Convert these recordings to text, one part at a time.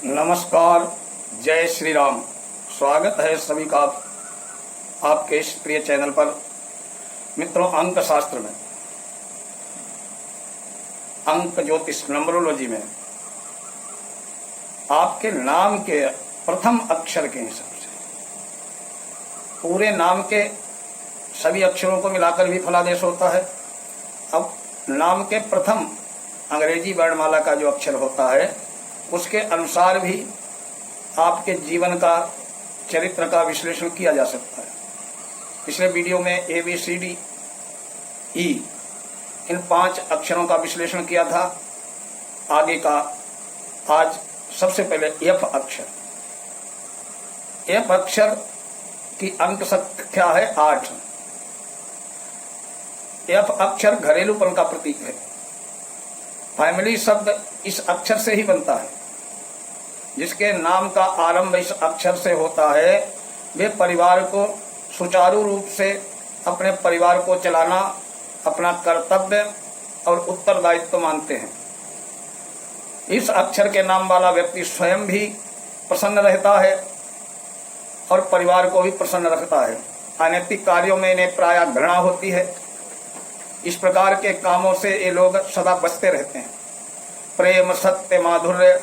नमस्कार, जय श्री राम। स्वागत है सभी का आपके इस प्रिय चैनल पर। मित्रों, अंक शास्त्र में, अंक ज्योतिष नंबरोलॉजी में आपके नाम के प्रथम अक्षर के हिसाब से पूरे नाम के सभी अक्षरों को मिलाकर भी फलादेश होता है। अब नाम के प्रथम अंग्रेजी वर्णमाला का जो अक्षर होता है उसके अनुसार भी आपके जीवन का, चरित्र का विश्लेषण किया जा सकता है। पिछले वीडियो में ABCD E इन 5 अक्षरों का विश्लेषण किया था। आगे का आज सबसे पहले F अक्षर। F अक्षर की अंक संख्या है 8। F अक्षर घरेलूपन का प्रतीक है। फैमिली शब्द इस अक्षर से ही बनता है। जिसके नाम का आरंभ इस अक्षर से होता है वे परिवार को सुचारू रूप से, अपने परिवार को चलाना अपना कर्तव्य और उत्तरदायित्व मानते हैं। इस अक्षर के नाम वाला व्यक्ति स्वयं भी प्रसन्न रहता है और परिवार को भी प्रसन्न रखता है। अनैतिक कार्यों में इन्हें प्रायः घृणा होती है। इस प्रकार के कामों से ये लोग सदा बचते रहते हैं। प्रेम, सत्य, माधुर्य,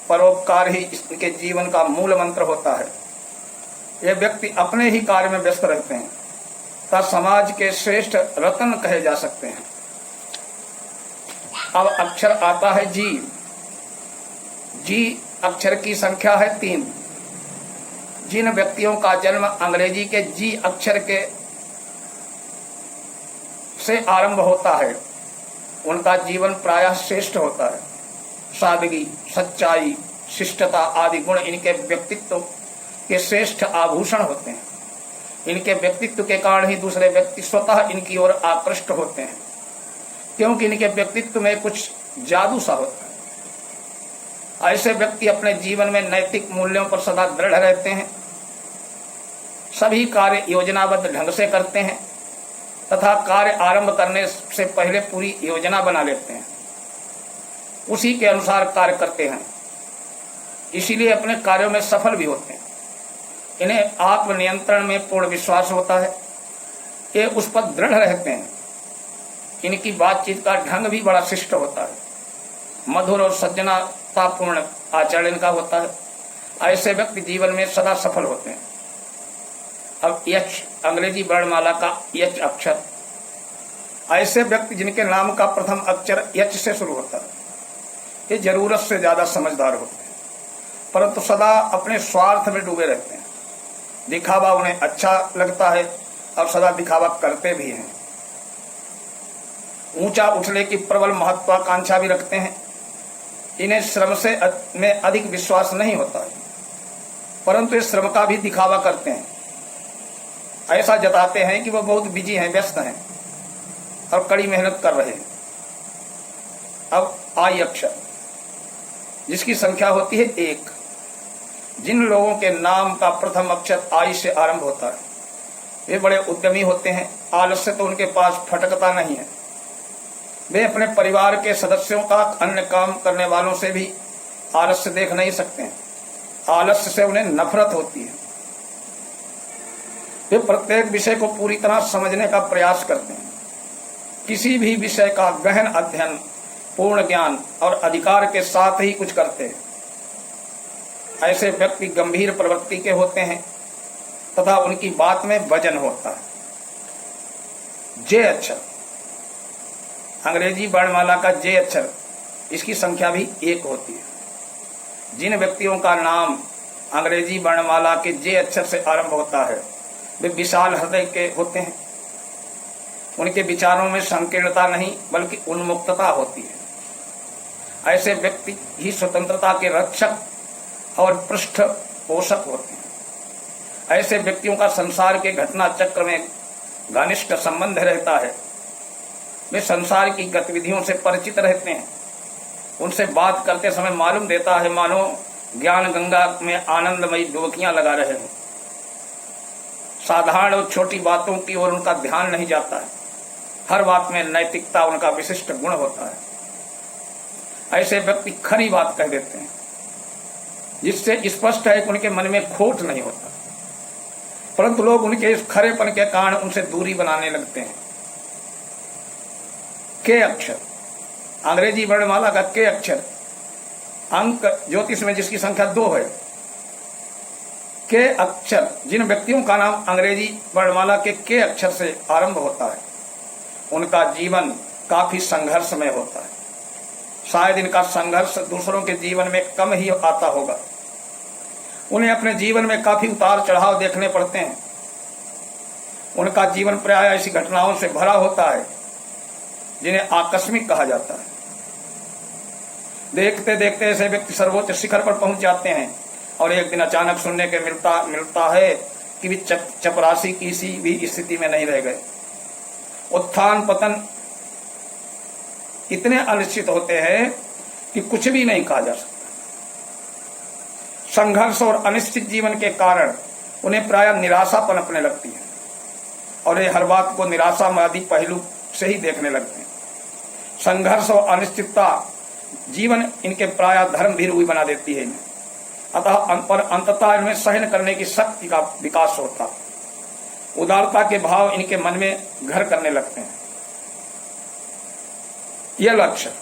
परोपकार ही इसके जीवन का मूल मंत्र होता है। ये व्यक्ति अपने ही कार्य में व्यस्त रहते हैं तथा समाज के श्रेष्ठ रत्न कहे जा सकते हैं। अब अक्षर आता है जी। जी अक्षर की संख्या है 3। जिन व्यक्तियों का जन्म अंग्रेजी के जी अक्षर के से आरंभ होता है उनका जीवन प्रायः श्रेष्ठ होता है। सादगी, सच्चाई, शिष्टता आदि गुण इनके व्यक्तित्व के श्रेष्ठ आभूषण होते हैं। इनके व्यक्तित्व के कारण ही दूसरे व्यक्ति स्वतः इनकी ओर आकृष्ट होते हैं, क्योंकि इनके व्यक्तित्व में कुछ जादू सा होता है। ऐसे व्यक्ति अपने जीवन में नैतिक मूल्यों पर सदा दृढ़ रहते हैं। सभी कार्य योजनाबद्ध ढंग से करते हैं तथा कार्य आरंभ करने से पहले पूरी योजना बना लेते हैं। उसी के अनुसार कार्य करते हैं, इसीलिए अपने कार्यों में सफल भी होते हैं। इन्हें आत्मनियंत्रण में पूर्ण विश्वास होता है। ये उस पर दृढ़ रहते हैं। इनकी बातचीत का ढंग भी बड़ा शिष्ट होता है। मधुर और सज्जनतापूर्ण आचरण इनका होता है। ऐसे व्यक्ति जीवन में सदा सफल होते हैं। अब H अंग्रेजी वर्णमाला का H अक्षर। ऐसे व्यक्ति जिनके नाम का प्रथम अक्षर H से शुरू होता है ये जरूरत से ज्यादा समझदार होते हैं, परंतु सदा अपने स्वार्थ में डूबे रहते हैं। दिखावा उन्हें अच्छा लगता है और सदा दिखावा करते भी हैं। ऊंचा उछले की प्रबल महत्वाकांक्षा भी रखते हैं। इन्हें श्रम से में अधिक विश्वास नहीं होता है, परंतु इस श्रम का भी दिखावा करते हैं। ऐसा जताते हैं कि वह बहुत बिजी हैं, व्यस्त हैं और कड़ी मेहनत कर रहे हैं। अब I अक्षर, जिसकी संख्या होती है 1। जिन लोगों के नाम का प्रथम अक्षर I से आरंभ होता है वे बड़े उद्यमी होते हैं। आलस्य तो उनके पास फटकता नहीं है। वे अपने परिवार के सदस्यों का, अन्य काम करने वालों से भी आलस्य देख नहीं सकते हैं। आलस्य से उन्हें नफरत होती है। वे प्रत्येक विषय को पूरी तरह समझने का प्रयास करते हैं। किसी भी विषय का गहन अध्ययन, पूर्ण ज्ञान और अधिकार के साथ ही कुछ करते हैं। ऐसे व्यक्ति गंभीर प्रवृत्ति के होते हैं तथा उनकी बात में वजन होता है। J अक्षर अंग्रेजी वर्णमाला का J अक्षर, इसकी संख्या भी 1 होती है। जिन व्यक्तियों का नाम अंग्रेजी वर्णमाला के J अक्षर से आरंभ होता है वे विशाल हृदय के होते हैं। उनके विचारों में संकीर्णता नहीं बल्कि उन्मुक्तता होती है। ऐसे व्यक्ति ही स्वतंत्रता के रक्षक और पृष्ठपोषक होते हैं। ऐसे व्यक्तियों का संसार के घटना चक्र में घनिष्ठ संबंध रहता है। वे संसार की गतिविधियों से परिचित रहते हैं। उनसे बात करते समय मालूम देता है मानो ज्ञान गंगा में आनंदमयी डुबकियां लगा रहे हैं। साधारण और छोटी बातों की ओर उनका ध्यान नहीं जाता है। हर बात में नैतिकता उनका विशिष्ट गुण होता है। ऐसे व्यक्ति खरी बात कह देते हैं। जिससे स्पष्ट है कि उनके मन में खोट नहीं होता, परंतु लोग उनके इस खरेपन के कारण उनसे दूरी बनाने लगते हैं। के अक्षर, अंग्रेजी वर्णमाला का के अक्षर, अंक ज्योतिष में जिसकी संख्या 2 है, के अक्षर, जिन व्यक्तियों का नाम अंग्रेजी वर्णमाला के अक्षर से आरंभ होता है, उनका जीवन काफी संघर्षमय होता है। शायद इनका संघर्ष दूसरों के जीवन में कम ही आता होगा। उन्हें अपने जीवन में काफी उतार चढ़ाव देखने पड़ते हैं। उनका जीवन प्राय ऐसी घटनाओं से भरा होता है जिन्हें आकस्मिक कहा जाता है। देखते देखते ऐसे व्यक्ति सर्वोच्च शिखर पर पहुंच जाते हैं और एक दिन अचानक सुनने के मिलता है कि वे चपरासी किसी भी स्थिति में नहीं रह गए। उत्थान पतन इतने अनिश्चित होते हैं कि कुछ भी नहीं कहा जा सकता। संघर्ष और अनिश्चित जीवन के कारण उन्हें प्राय निराशा पनपने लगती है और ये हर बात को निराशावादी पहलू से ही देखने लगते हैं। संघर्ष और अनिश्चितता जीवन इनके प्राय धर्म भीरू भी बना देती है इन्हें। अतः अंततः इनमें सहन करने की शक्ति का विकास होता है। उदारता के भाव इनके मन में घर करने लगते हैं। यह लक्ष्य,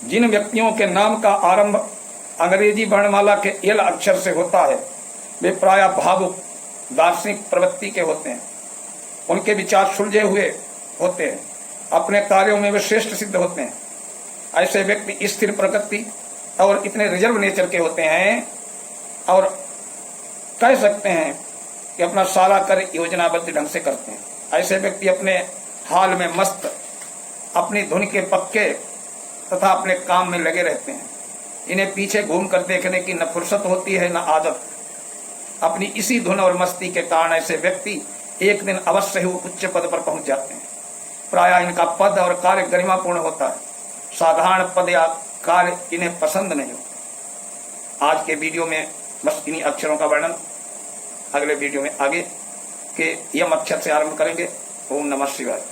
जिन व्यक्तियों के नाम का आरंभ अंग्रेजी वर्णमाला के एल अक्षर से होता है, वे प्राय भावुक दार्शनिक प्रवृत्ति के होते हैं। उनके विचार सुलझे हुए होते हैं। अपने कार्यों में वे श्रेष्ठ सिद्ध होते हैं। ऐसे व्यक्ति स्थिर प्रकृति और इतने रिजर्व नेचर के होते हैं और कह सकते हैं कि अपना सारा कार्य योजनाबद्ध ढंग से करते हैं। ऐसे व्यक्ति अपने हाल में मस्त, अपनी धुन के पक्के तथा अपने काम में लगे रहते हैं। इन्हें पीछे घूम कर देखने की न फुर्सत होती है न आदत। अपनी इसी धुन और मस्ती के कारण ऐसे व्यक्ति एक दिन अवश्य ही उच्च पद पर पहुंच जाते हैं। प्राय इनका पद और कार्य गरिमापूर्ण होता है। साधारण पद या कार्य इन्हें पसंद नहीं होता। आज के वीडियो में बस इन्हीं अक्षरों का वर्णन। अगले वीडियो में आगे के यम अक्षर से आरंभ करेंगे। ओम नमः शिवाय।